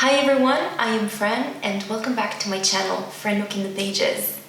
Hi everyone, I am Fran and welcome back to my channel, Fran Look in the Pages.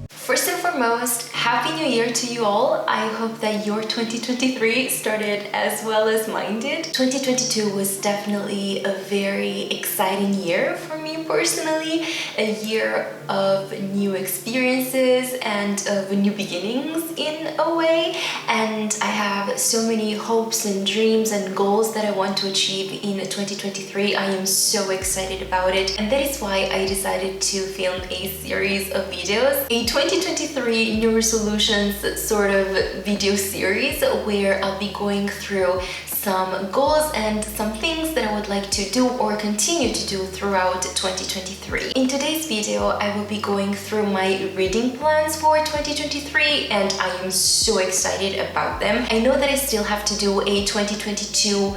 First and foremost, Happy New Year to you all. I hope that your 2023 started as well as mine did. 2022 was definitely a very exciting year for me personally. A year of new experiences and of new beginnings in a way. And I have so many hopes and dreams and goals that I want to achieve in 2023. I am so excited about it. And that is why I decided to film a series of videos. A 2023 New Resolutions sort of video series where I'll be going through some goals and some things that I would like to do or continue to do throughout 2023. In today's video, I will be going through my reading plans for 2023 and I am so excited about them. I know that I still have to do a 2022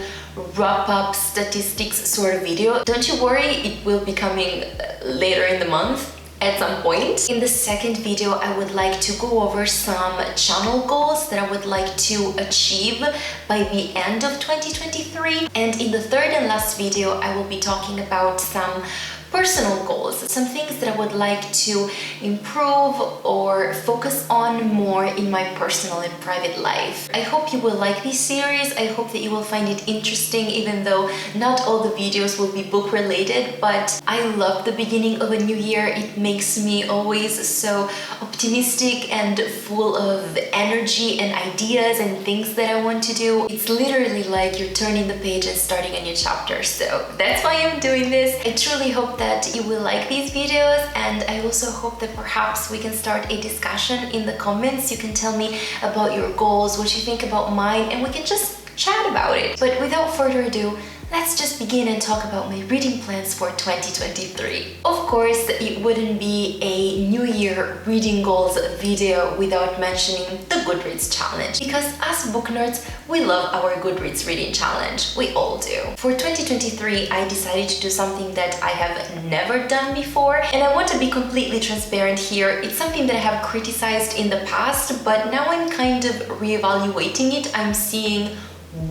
wrap-up statistics sort of video. Don't you worry, it will be coming later in the month. At some point. In the second video, I would like to go over some channel goals that I would like to achieve by the end of 2023. And in the third and last video, I will be talking about some personal goals, some things that I would like to improve or focus on more in my personal and private life. I hope you will like this series. I hope that you will find it interesting, even though not all the videos will be book related, but I love the beginning of a new year. It makes me always so optimistic and full of energy and ideas and things that I want to do. It's literally like you're turning the page and starting a new chapter. So that's why I'm doing this. I truly hope that you will like these videos, and I also hope that perhaps we can start a discussion in the comments. You can tell me about your goals, what you think about mine, and we can just chat about it. But without further ado, let's just begin and talk about my reading plans for 2023. Of course, it wouldn't be a New Year reading goals video without mentioning the Goodreads challenge, because as book nerds, we love our Goodreads reading challenge. We all do. For 2023, I decided to do something that I have never done before, and I want to be completely transparent here. It's something that I have criticized in the past, but now I'm kind of reevaluating it. I'm seeing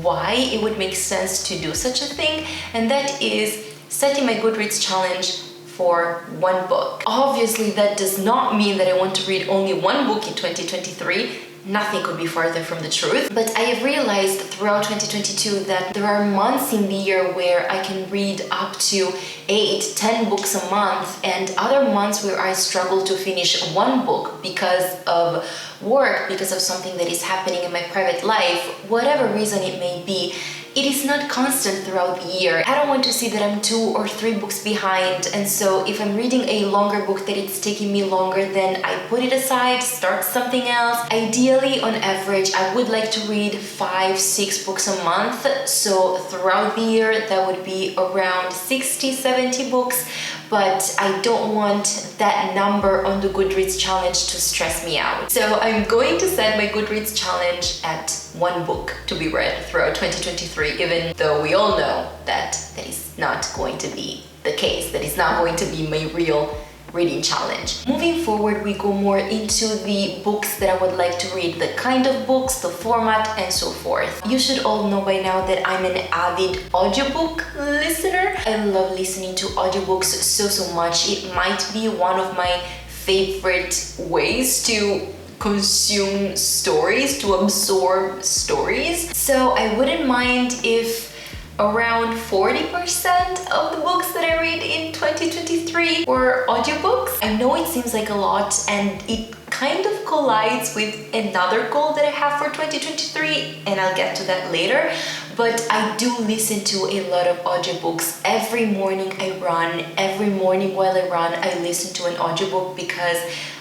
why it would make sense to do such a thing, and that is setting my Goodreads challenge for one book. Obviously, that does not mean that I want to read only one book in 2023. Nothing could be farther from the truth. But I have realized throughout 2022 that there are months in the year where I can read up to 8-10 books a month, and other months where I struggle to finish one book because of work, because of something that is happening in my private life, whatever reason it may be. It is not constant throughout the year. I don't want to see that I'm 2 or 3 books behind, and so if I'm reading a longer book that it's taking me longer, then I put it aside, start something else. Ideally, on average, I would like to read 5-6 books a month, so throughout the year that would be around 60-70 books, but I don't want that number on the Goodreads challenge to stress me out. So I'm going to set my Goodreads challenge at one book to be read throughout 2023, even though we all know that that is not going to be the case. That is not going to be my real reading challenge. Moving forward, we go more into the books that I would like to read, the kind of books, the format, and so forth. You should all know by now that I'm an avid audiobook listener. I love listening to audiobooks so much. It might be one of my favorite ways to consume stories, to absorb stories. So I wouldn't mind if around 40% of the books that I read in 2023 were audiobooks. I know it seems like a lot, and it kind of collides with another goal that I have for 2023, and I'll get to that later. But I do listen to a lot of audiobooks. Every morning I run, every morning while I run, I listen to an audiobook because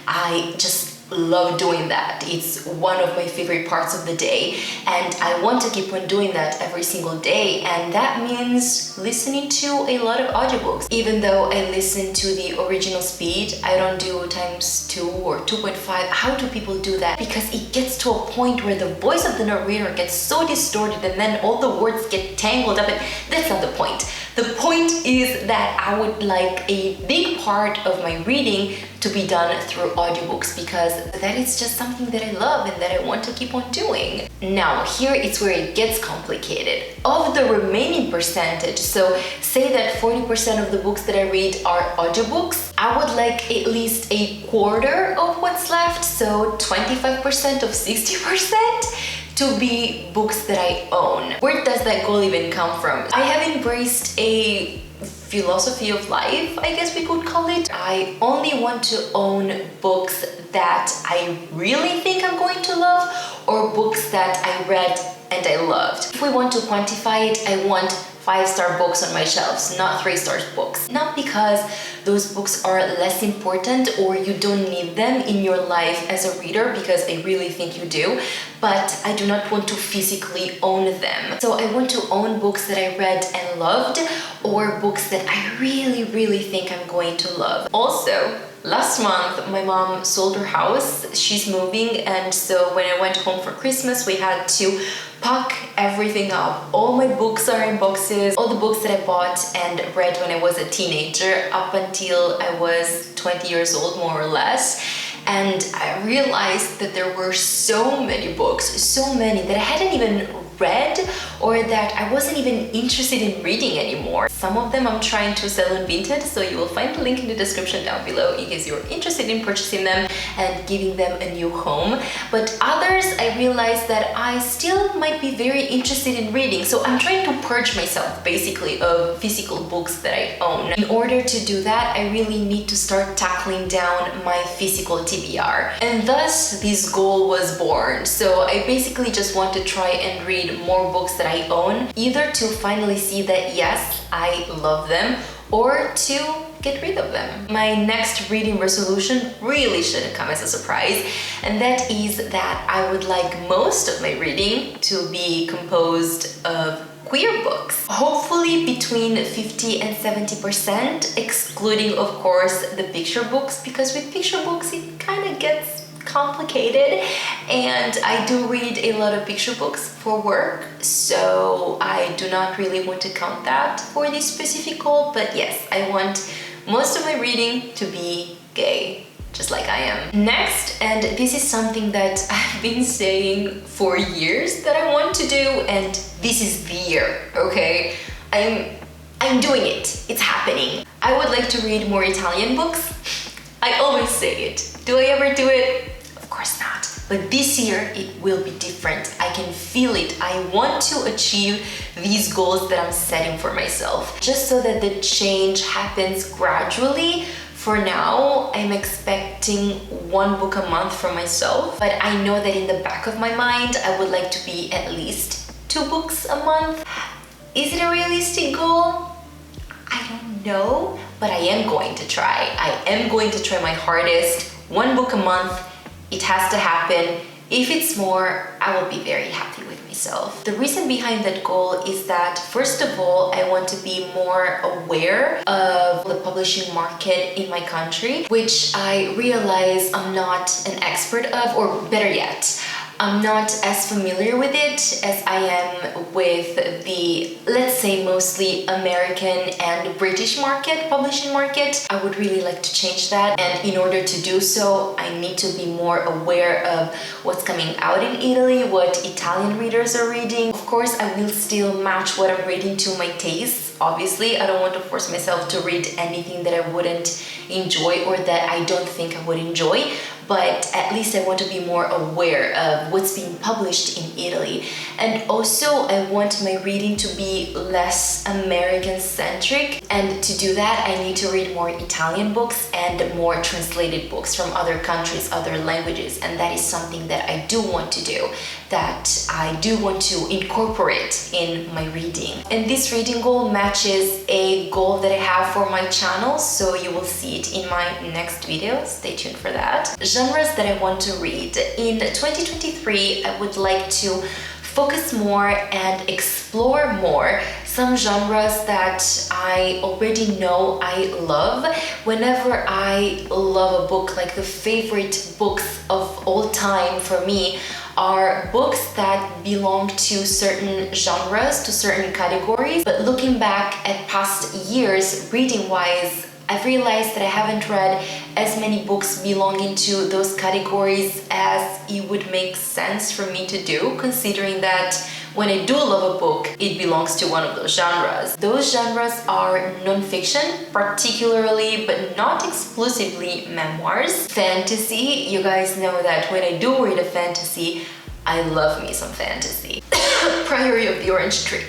I just love doing that. It's one of my favorite parts of the day, and I want to keep on doing that every single day, and that means listening to a lot of audiobooks. Even though I listen to the original speed, I don't do ×2 or 2.5. How do people do that? Because it gets to a point where the voice of the narrator gets so distorted and then all the words get tangled up, and that's not the point. The The point is that I would like a big part of my reading to be done through audiobooks, because that is just something that I love and that I want to keep on doing. Now, here it's where it gets complicated. Of the remaining percentage, so say that 40% of the books that I read are audiobooks, I would like at least a quarter of what's left, so 25% of 60%, to be books that I own. Where does that goal even come from? I have embraced a philosophy of life, I guess we could call it. I only want to own books that I really think I'm going to love, or books that I read and I loved. If we want to quantify it, I want 5-star books on my shelves, not 3-star books. Not because those books are less important or you don't need them in your life as a reader, because I really think you do, but I do not want to physically own them. So I want to own books that I read and loved, or books that I really, really think I'm going to love. Also, last month, my mom sold her house. She's moving, and so when I went home for Christmas, we had to pack everything up. All my books are in boxes, all the books that I bought and read when I was a teenager up until I was 20 years old, more or less. And I realized that there were so many books, so many that I hadn't even read or that I wasn't even interested in reading anymore. Some of them I'm trying to sell on Vinted, so you will find the link in the description down below in case you're interested in purchasing them and giving them a new home. But others, I realized that I still might be very interested in reading, so I'm trying to purge myself basically of physical books that I own. In order to do that, I really need to start tackling down my physical TBR, and thus this goal was born. So I basically just want to try and read more books that I own, either to finally see that yes, I love them, or to get rid of them. My next reading resolution really shouldn't come as a surprise, and that is that I would like most of my reading to be composed of queer books. Hopefully between 50 and 70%, excluding of course the picture books, because with picture books it kind of gets complicated, and I do read a lot of picture books for work, so I do not really want to count that for this specific goal. But yes, I want most of my reading to be gay, just like I am. Next, and this is something that I've been saying for years that I want to do, and this is the year, okay? I'm doing it. It's happening. I would like to read more Italian books. I always say it. Do I ever do it? Of course not. But this year it will be different. I can feel it. I want to achieve these goals that I'm setting for myself, just so that the change happens gradually. For now, I'm expecting 1 book a month for myself, but I know that in the back of my mind, I would like to be at least 2 books a month. Is it a realistic goal? I don't know, but I am going to try. I am going to try my hardest. 1 book a month, it has to happen. If it's more, I will be very happy with myself. The reason behind that goal is that, first of all, I want to be more aware of the publishing market in my country, which I realize I'm not an expert of, or better yet, I'm not as familiar with it as I am with the, let's say, mostly American and British market, publishing market. I would really like to change that, and in order to do so, I need to be more aware of what's coming out in Italy, what Italian readers are reading. Of course, I will still match what I'm reading to my tastes. Obviously, I don't want to force myself to read anything that I wouldn't enjoy or that I don't think I would enjoy, but at least I want to be more aware of what's being published in Italy. And also, I want my reading to be less American-centric, and to do that, I need to read more Italian books and more translated books from other countries, other languages, and that is something that I do want to do, that I do want to incorporate in my reading. And this reading goal matches a goal that I have for my channel, so you will see it in my next video. Stay tuned for that. Genres that I want to read. In 2023, I would like to focus more and explore more some genres that I already know I love. Whenever I love a book, like the favorite books of all time for me are books that belong to certain genres, to certain categories. But looking back at past years, reading-wise, I've realized that I haven't read as many books belonging to those categories as it would make sense for me to do, considering that when I do love a book, it belongs to one of those genres. Those genres are non-fiction, particularly but not exclusively memoirs. Fantasy, you guys know that when I do read a fantasy, I love me some fantasy. Priory of the Orange Tree.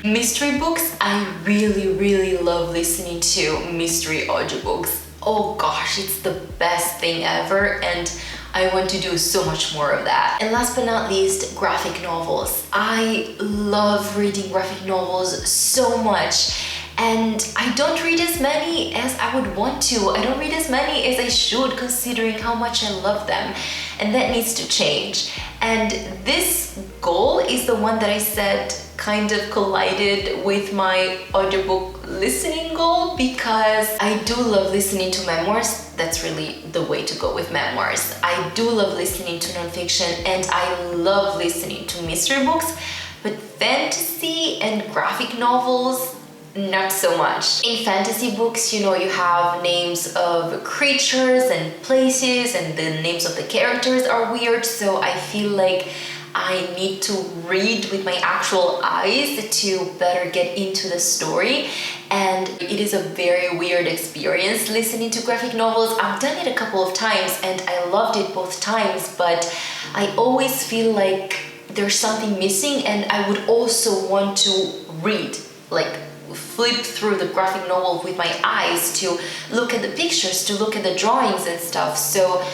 Mystery books, I really love listening to mystery audiobooks. Oh gosh, it's the best thing ever, and I want to do so much more of that. And last but not least, graphic novels. I love reading graphic novels so much. And I don't read as many as I would want to. I don't read as many as I should, considering how much I love them. And that needs to change. And this goal is the one that I said kind of collided with my audiobook listening goal, because I do love listening to memoirs. That's really the way to go with memoirs. I do love listening to nonfiction, and I love listening to mystery books, but fantasy and graphic novels, not so much. In fantasy books, you know, you have names of creatures and places, and the names of the characters are weird, so I feel like I need to read with my actual eyes to better get into the story. And it is a very weird experience listening to graphic novels. I've done it a couple of times and I loved it both times, but I always feel like there's something missing, and I would also want to read, like flip through the graphic novel with my eyes, to look at the pictures, to look at the drawings and stuff. So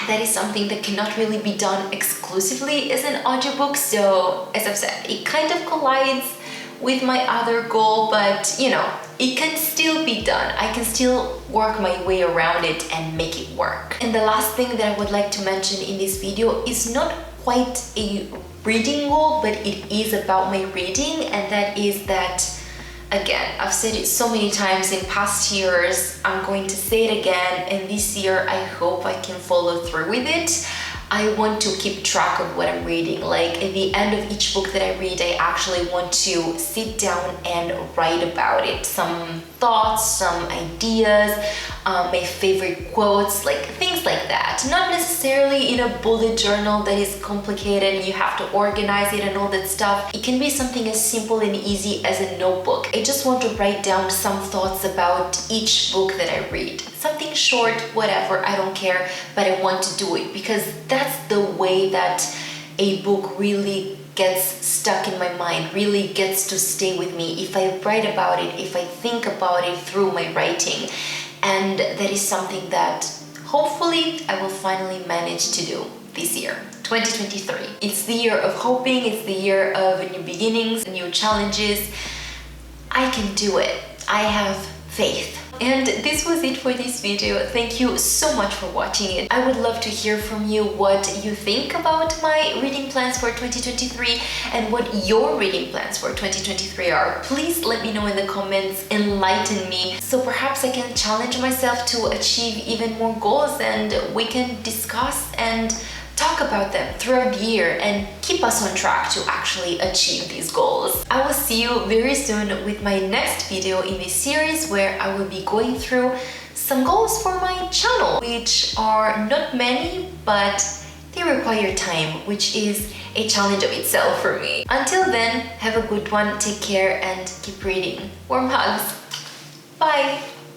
that is something that cannot really be done exclusively as an audiobook. So as I've said, it kind of collides with my other goal, but you know, it can still be done. I can still work my way around it and make it work. And the last thing that I would like to mention in this video is not quite a reading goal, but it is about my reading, and that is that, again, I've said it so many times in past years, I'm going to say it again, and this year I hope I can follow through with it. I want to keep track of what I'm reading. Like at the end of each book that I read, I actually want to sit down and write about it. Some thoughts, some ideas, my favorite quotes, like things like that. Not necessarily in a bullet journal that is complicated and you have to organize it and all that stuff. It can be something as simple and easy as a notebook. I just want to write down some thoughts about each book that I read. Something short, whatever, I don't care, but I want to do it because that's the way that a book really gets stuck in my mind, really gets to stay with me, if I write about it, if I think about it through my writing. And that is something that hopefully I will finally manage to do this year, 2023. It's the year of hoping, it's the year of new beginnings, new challenges. I can do it. I have faith. And this was it for this video. Thank you so much for watching it. I would love to hear from you what you think about my reading plans for 2023 and what your reading plans for 2023 are. Please let me know in the comments, enlighten me, so perhaps I can challenge myself to achieve even more goals, and we can discuss and talk about them throughout the year and keep us on track to actually achieve these goals. I will see you very soon with my next video in this series, where I will be going through some goals for my channel, which are not many, but they require time, which is a challenge of itself for me. Until then, have a good one, take care, and keep reading. Warm hugs. Bye!